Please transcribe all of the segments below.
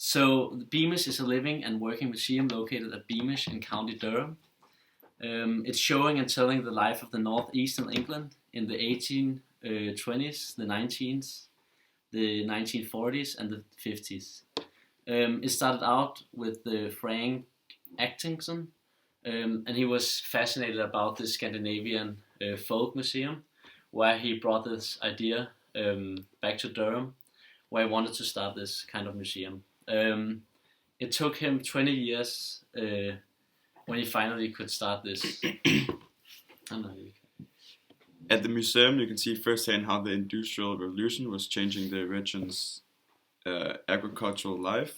So the Beamish is a living and working museum located at Beamish in County Durham. It's showing and telling the life of the northeastern England in the 1820s, the 19s, the 1940s, and the 50s. It started out with Frank Atkinson, and he was fascinated about the Scandinavian folk museum, where he brought this idea back to Durham, where he wanted to start this kind of museum. It took him 20 years when he finally could start this. At the museum, you can see firsthand how the Industrial Revolution was changing the region's agricultural life.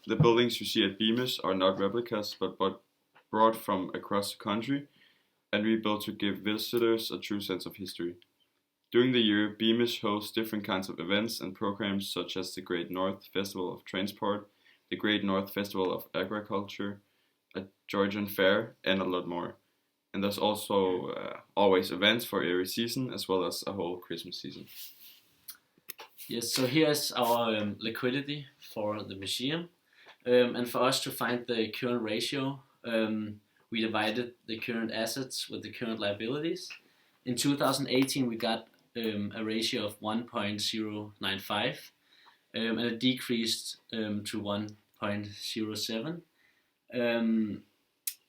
The buildings you see at Beamish are not replicas, but brought from across the country and rebuilt to give visitors a true sense of history. During the year, Beamish hosts different kinds of events and programs such as the Great North Festival of Transport, the Great North Festival of Agriculture, a Georgian Fair, and a lot more. And there's also always events for every season, as well as a whole Christmas season. Yes, so here's our liquidity for the museum. And for us to find the current ratio, we divided the current assets with the current liabilities. In 2018, we got a ratio of 1.095, and it decreased to 1.07.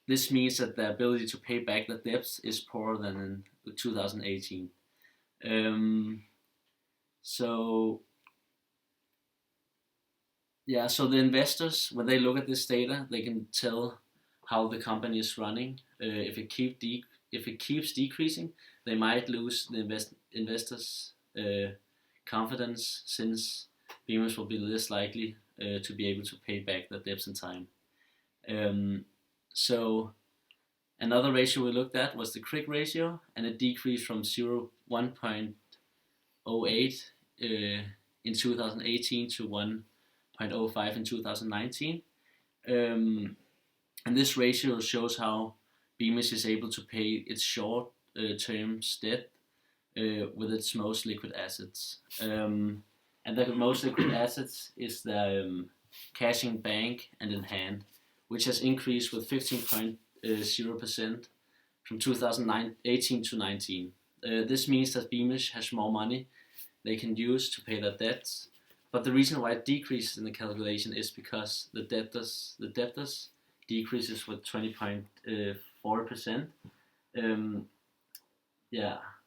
This means that the ability to pay back the debts is poorer than in 2018. So the investors, when they look at this data, they can tell how the company is running. If it keeps decreasing, they might lose the investors' confidence, since Beamish will be less likely to be able to pay back the debts in time. So another ratio we looked at was the Crick ratio, and it decreased from 1.08 in 2018 to 1.05 in 2019. And this ratio shows how Beamish is able to pay its short-term debt with its most liquid assets. And the most liquid assets is the cash in bank and in hand, which has increased with 15.0% from 2018 to 19. This means that Beamish has more money they can use to pay their debts, but the reason why it decreases in the calculation is because the debtors decreases with 20.4%.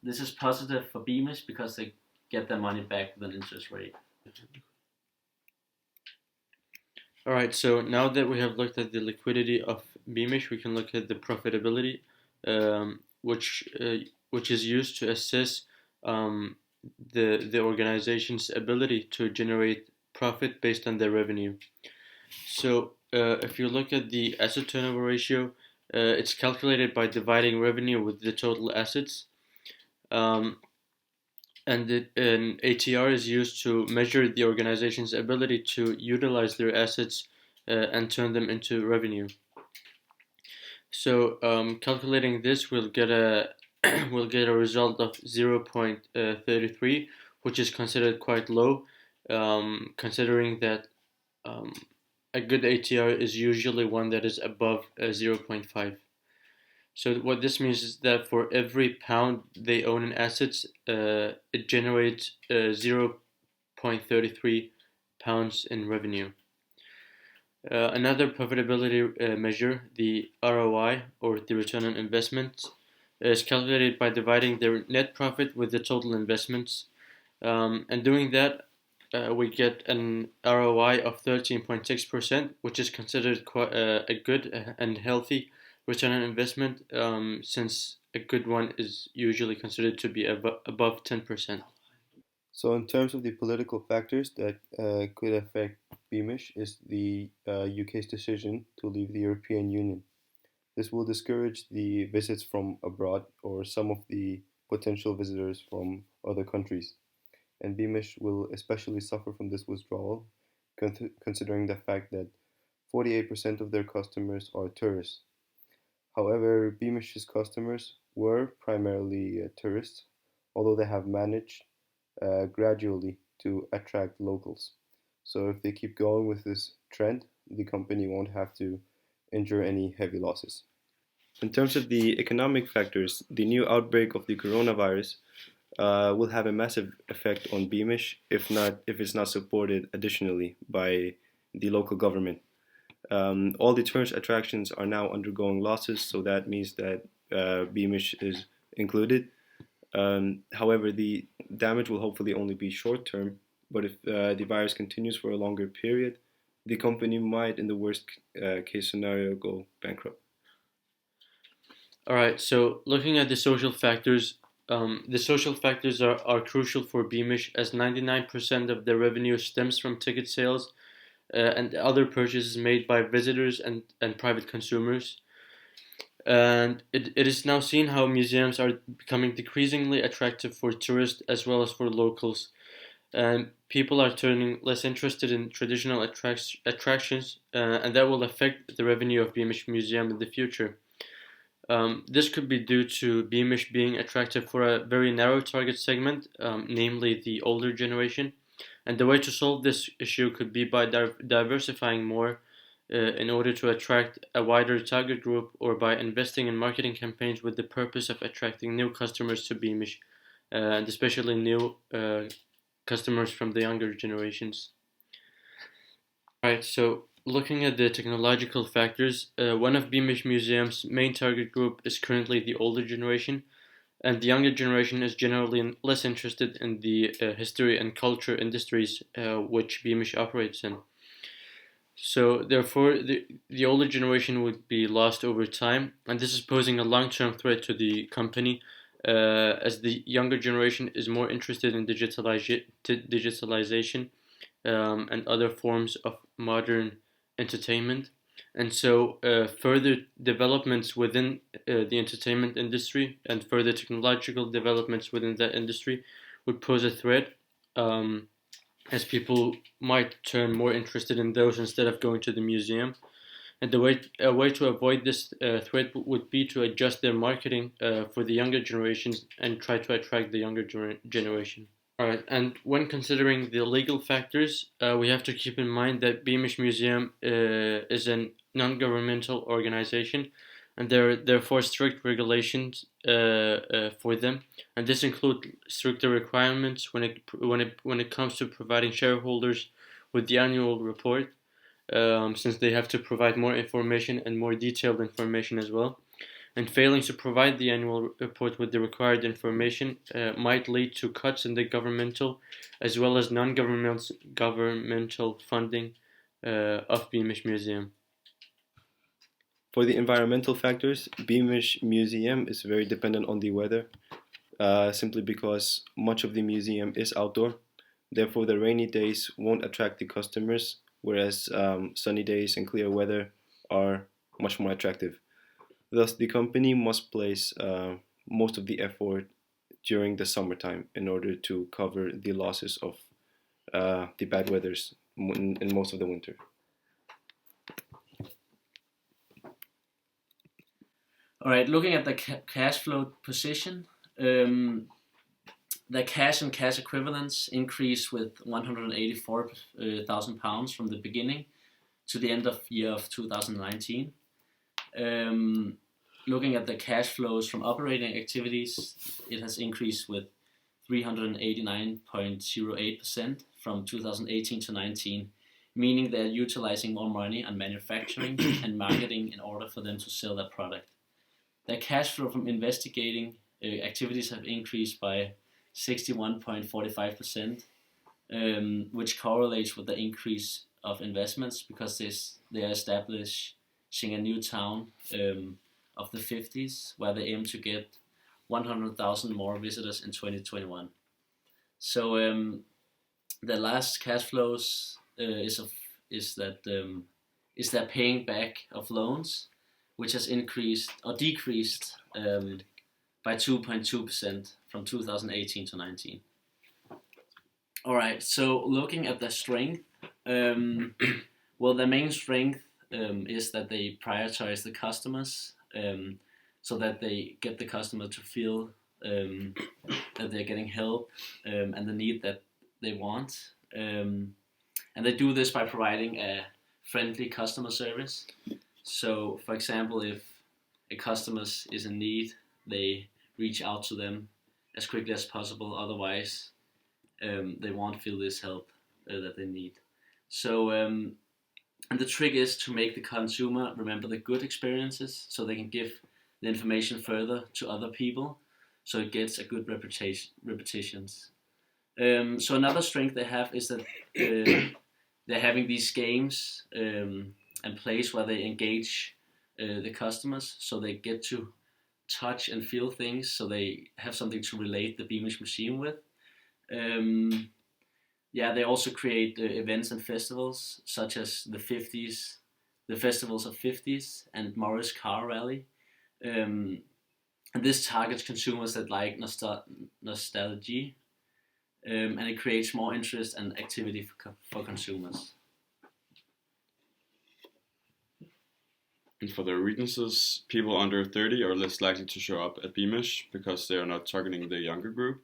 This is positive for Beamish because they get their money back with an interest rate. Alright, so now that we have looked at the liquidity of Beamish, we can look at the profitability, which is used to assess the organization's ability to generate profit based on their revenue. So if you look at the asset turnover ratio, it's calculated by dividing revenue with the total assets. And an ATR is used to measure the organization's ability to utilize their assets and turn them into revenue. So calculating this, we'll get a result of 0.33, which is considered quite low, considering that a good ATR is usually one that is above 0.5. So what this means is that for every pound they own in assets, it generates 0.33 pounds in revenue. Another profitability measure, the ROI, or the return on investment, is calculated by dividing their net profit with the total investments. And doing that, we get an ROI of 13.6%, which is considered quite a good and healthy return on investment, since a good one is usually considered to be above 10%. So, in terms of the political factors that could affect Beamish, is the UK's decision to leave the European Union. This will discourage the visits from abroad or some of the potential visitors from other countries. And Beamish will especially suffer from this withdrawal, considering the fact that 48% of their customers are tourists. However, Beamish's customers were primarily tourists, although they have managed gradually to attract locals. So if they keep going with this trend, the company won't have to endure any heavy losses. In terms of the economic factors, the new outbreak of the coronavirus will have a massive effect on Beamish if it's not supported additionally by the local government. All the tourist attractions are now undergoing losses, so that means that Beamish is included. However, the damage will hopefully only be short term, but if the virus continues for a longer period, the company might, in the worst case scenario, go bankrupt. All right, so looking at the social factors, are crucial for Beamish as 99% of their revenue stems from ticket sales and other purchases made by visitors and private consumers. And it is now seen how museums are becoming decreasingly attractive for tourists as well as for locals. And people are turning less interested in traditional attractions, and that will affect the revenue of Beamish Museum in the future. This could be due to Beamish being attractive for a very narrow target segment, namely the older generation. And the way to solve this issue could be by diversifying more in order to attract a wider target group, or by investing in marketing campaigns with the purpose of attracting new customers to Beamish, and especially new customers from the younger generations. Right, so looking at the technological factors, one of Beamish Museum's main target group is currently the older generation, and the younger generation is generally less interested in the history and culture industries which Beamish operates in. So therefore, the older generation would be lost over time, and this is posing a long-term threat to the company, as the younger generation is more interested in digitalization and other forms of modern entertainment. And so, further developments within the entertainment industry and further technological developments within that industry would pose a threat, as people might turn more interested in those instead of going to the museum. And a way to avoid this threat would be to adjust their marketing for the younger generations and try to attract the younger generation. All right, and when considering the legal factors, we have to keep in mind that Beamish Museum is a non-governmental organization, and there are therefore strict regulations for them, and this includes stricter requirements when it comes to providing shareholders with the annual report, since they have to provide more information and more detailed information as well. And failing to provide the annual report with the required information might lead to cuts in the governmental as well as non-governmental funding of Beamish Museum. For the environmental factors, Beamish Museum is very dependent on the weather, simply because much of the museum is outdoor. Therefore, the rainy days won't attract the customers, whereas sunny days and clear weather are much more attractive. Thus, the company must place most of the effort during the summertime in order to cover the losses of the bad weathers in most of the winter. All right, looking at the cash flow position, the cash and cash equivalents increased with £184,000 from the beginning to the end of year of 2019. Looking at the cash flows from operating activities, it has increased with 389.08% from 2018 to 19, meaning they're utilizing more money on manufacturing and marketing in order for them to sell their product. Their cash flow from investigating activities have increased by 61.45%, which correlates with the increase of investments because they are establishing a new town of the 50s where they aim to get 100,000 more visitors in 2021. So the last cash flows is their paying back of loans, which has increased or decreased by 2.2% from 2018 to 19. All right, so looking at the strength, well, the main strength is that they prioritize the customers, so that they get the customer to feel that they're getting help and the need that they want. And they do this by providing a friendly customer service. So, for example, if a customer is in need, they reach out to them as quickly as possible. Otherwise, they won't feel this help that they need. So, and the trick is to make the consumer remember the good experiences, so they can give the information further to other people, so it gets a good repetitions. So another strength they have is that they're having these games and plays where they engage the customers, so they get to touch and feel things, so they have something to relate the Beamish Museum with. They also create events and festivals such as the festivals of 50s and Morris Car Rally. And this targets consumers that like nostalgia, and it creates more interest and activity for consumers. And for their weaknesses, people under 30 are less likely to show up at Beamish because they are not targeting the younger group,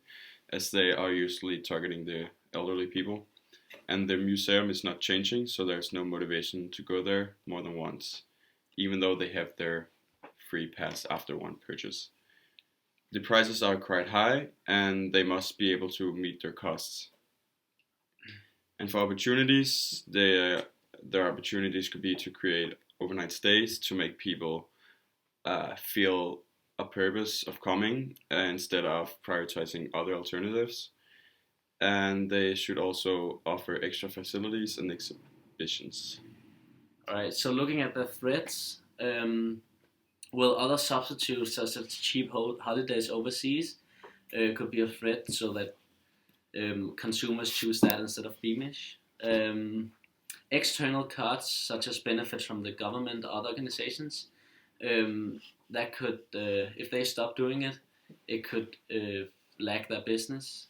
as they are usually targeting the elderly people. And the museum is not changing, so there's no motivation to go there more than once, even though they have their free pass after one purchase. The prices are quite high, and they must be able to meet their costs. And for opportunities, their opportunities could be to create overnight stays to make people feel a purpose of coming instead of prioritizing other alternatives. And they should also offer extra facilities and exhibitions. Alright, so looking at the threats, other substitutes such as cheap holidays overseas could be a threat, so that consumers choose that instead of Beamish. External cuts, such as benefits from the government or other organizations, that could, if they stop doing it, it could lag their business.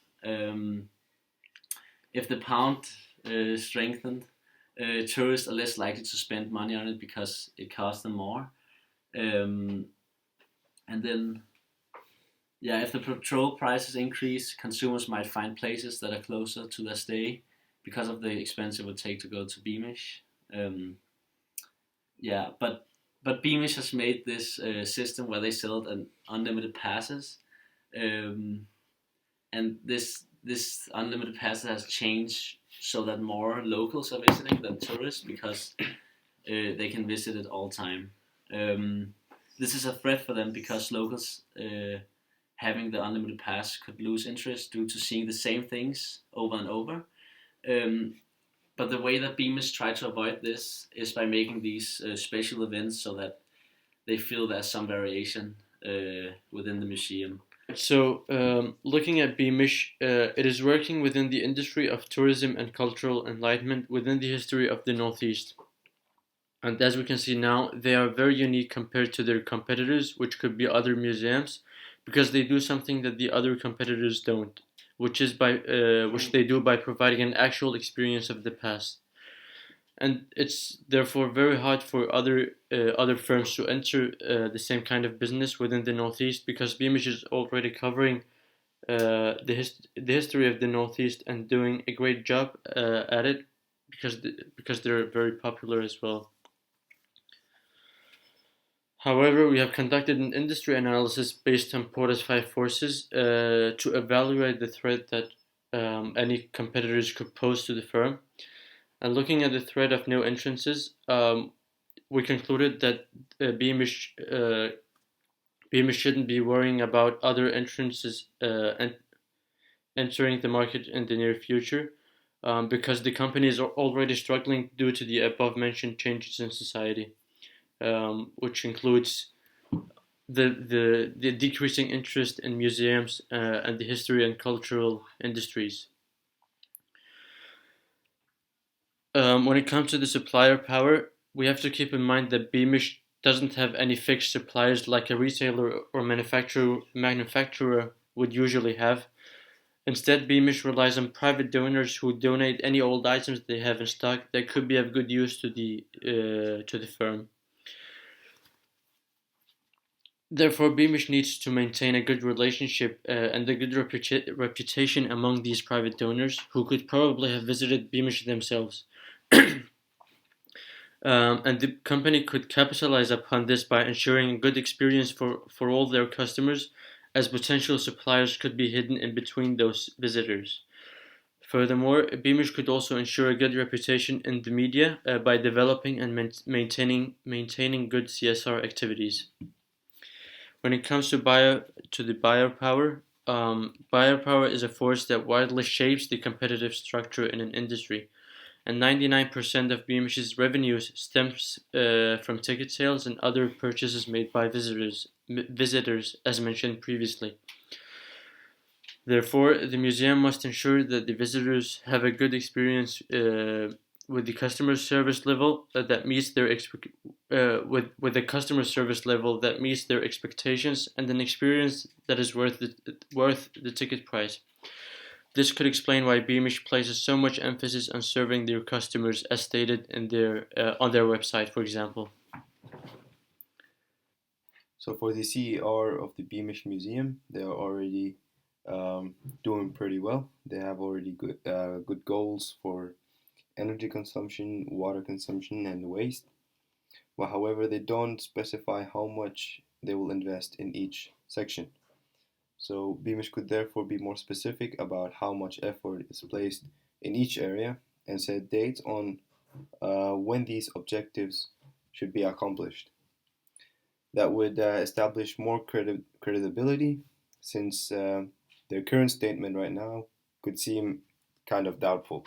If the pound strengthened, tourists are less likely to spend money on it because it costs them more. And then, if the petrol prices increase, consumers might find places that are closer to their stay because of the expense it would take to go to Beamish. But Beamish has made this system where they sell unlimited passes, and this unlimited passes has changed so that more locals are visiting than tourists because they can visit it all time. This is a threat for them because locals having the unlimited pass could lose interest due to seeing the same things over and over. But the way that Beamish try to avoid this is by making these special events so that they feel there's some variation within the museum. So, looking at Beamish, it is working within the industry of tourism and cultural enlightenment within the history of the Northeast. And as we can see now, they are very unique compared to their competitors, which could be other museums, because they do something that the other competitors don't, which they do by providing an actual experience of the past. And it's therefore very hard for other firms to enter the same kind of business within the Northeast, because Beamish is already covering the history of the Northeast and doing a great job at it, because they're very popular as well. However, we have conducted an industry analysis based on Porter's 5 forces to evaluate the threat that any competitors could pose to the firm. And looking at the threat of new entrances, we concluded that Beamish shouldn't be worrying about other entrances entering the market in the near future, because the company is already struggling due to the above-mentioned changes in society. Which includes the decreasing interest in museums and the history and cultural industries. When it comes to the supplier power, we have to keep in mind that Beamish doesn't have any fixed suppliers like a retailer or manufacturer would usually have. Instead, Beamish relies on private donors who donate any old items they have in stock that could be of good use to the firm. Therefore, Beamish needs to maintain a good relationship and a good reputation among these private donors who could probably have visited Beamish themselves. And the company could capitalize upon this by ensuring a good experience for all their customers, as potential suppliers could be hidden in between those visitors. Furthermore, Beamish could also ensure a good reputation in the media by developing and maintaining good CSR activities. When it comes to the buyer power, buyer power is a force that widely shapes the competitive structure in an industry, and 99% of Beamish's revenues stems from ticket sales and other purchases made by visitors, as mentioned previously. Therefore, the museum must ensure that the visitors have a good experience with the customer service level that meets their with the customer service level that meets their expectations, and an experience that is worth the ticket price. This could explain why Beamish places so much emphasis on serving their customers, as stated in their on their website, for example. So for the CER of the Beamish Museum, they are already doing pretty well. They have already good goals for energy consumption, water consumption, and waste. Well, however, they don't specify how much they will invest in each section. So Beamish could therefore be more specific about how much effort is placed in each area and set dates on when these objectives should be accomplished. That would establish more credibility, since their current statement right now could seem kind of doubtful.